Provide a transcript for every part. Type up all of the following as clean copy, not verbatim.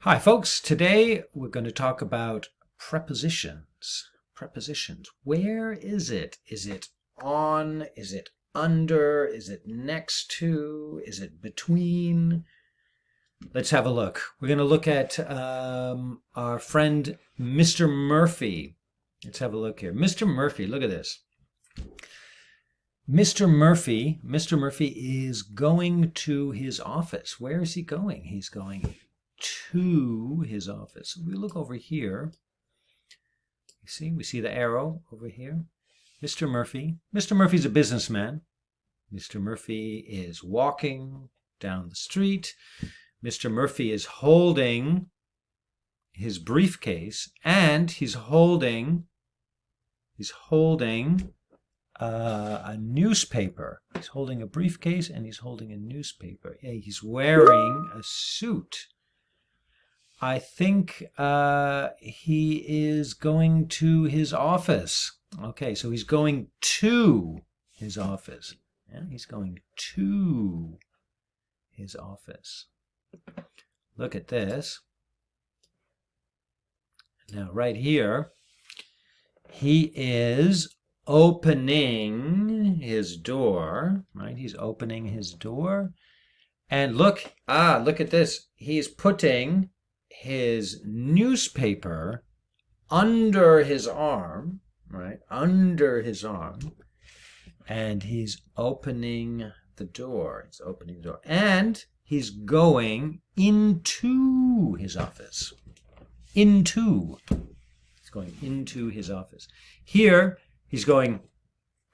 Hi, folks. Today we're going to talk about prepositions. Prepositions. Where is it? Is it on? Is it under? Is it next to? Is it between? Let's have a look. We're going to look at our friend Mr. Murphy. Let's have a look here. Mr. Murphy, look at this. Mr. Murphy is going to his office. Where is he going? He's going to his office. We look over here. You see, we see the arrow over here. Mr. Murphy. Mr. Murphy's a businessman. Mr. Murphy is walking down the street. Mr. Murphy is holding his briefcase, and he's holding a newspaper. He's holding a briefcase and he's holding a newspaper. Yeah, he's wearing a suit. I think he is going to his office. Okay, so he's going to his office. Yeah, he's going to his office. Look at this. Now, right here, he is opening his door, right? He's opening his door. And look at this. He's putting his newspaper under his arm, right? Under his arm. And he's opening the door. He's opening the door. And he's going into his office. He's going into his office. Here, he's going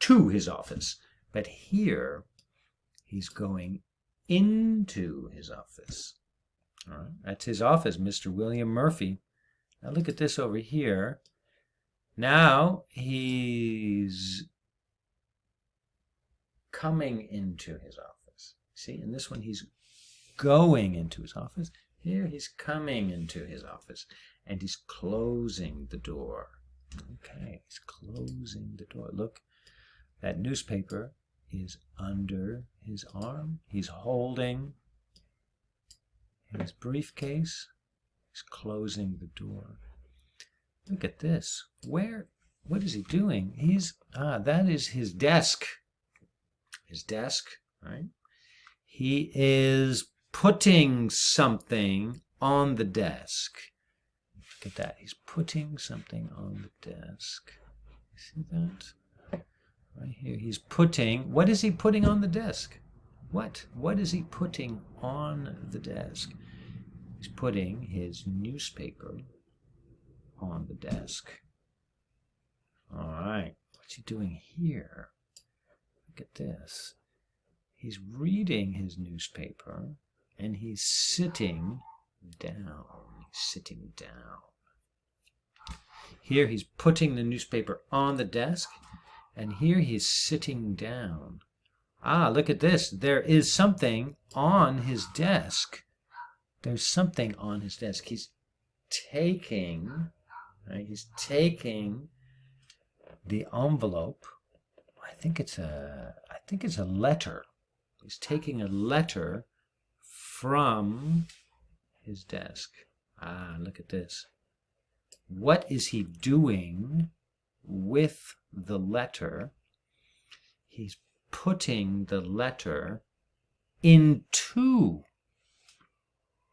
to his office. But here, he's going into his office. All right, that's his office, Mr. William Murphy. Now look at this over here. Now he's coming into his office. See, in this one he's going into his office. Here he's coming into his office. And he's closing the door. Okay, he's closing the door. Look, that newspaper is under his arm. He's holding his briefcase. He's closing the door. Look at this. What is he doing? That is his desk. His desk, right? He is putting something on the desk. Look at that. He's putting something on the desk. See that? Right here. He's putting, what is he putting on the desk? What is he putting on the desk? He's putting his newspaper on the desk. All right. What's he doing here? Look at this. He's reading his newspaper and he's sitting down. He's sitting down. Here he's putting the newspaper on the desk, and here he's sitting down. Look at this. There is something on his desk. There's something on his desk. He's taking the envelope. I think it's a letter. He's taking a letter from his desk. Look at this. What is he doing with the letter? He's putting the letter into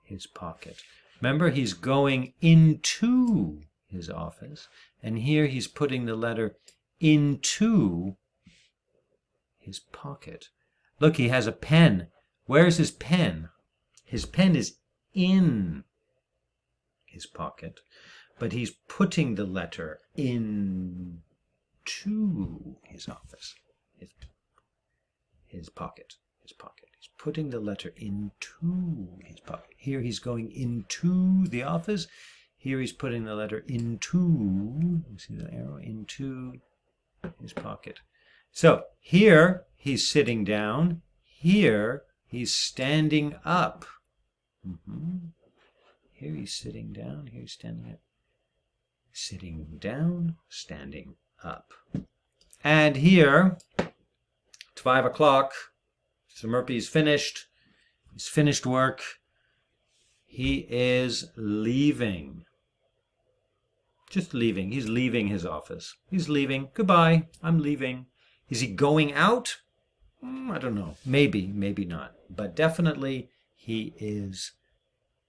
his pocket. Remember, he's going into his office, and here he's putting the letter into his pocket. Look, he has a pen. Where's his pen? His pen is in his pocket, but he's putting the letter into his office, his pocket. He's putting the letter into his pocket. Here he's going into the office. Here he's putting the letter into, you see the arrow, into his pocket. So here he's sitting down. Here he's standing up. Here he's sitting down. Here he's standing up. Sitting down, standing up. And here, it's 5 o'clock. Mr. Murphy's finished. He's finished work. He is leaving. Just leaving. He's leaving his office. He's leaving. Goodbye. I'm leaving. Is he going out? I don't know. Maybe, maybe not. But definitely he is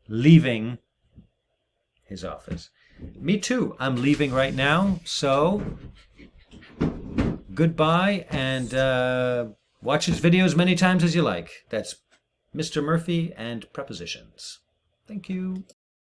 leaving his office. Me too. I'm leaving right now. So goodbye, and watch his videos many times as you like. That's Mr. Murphy and Prepositions. Thank you.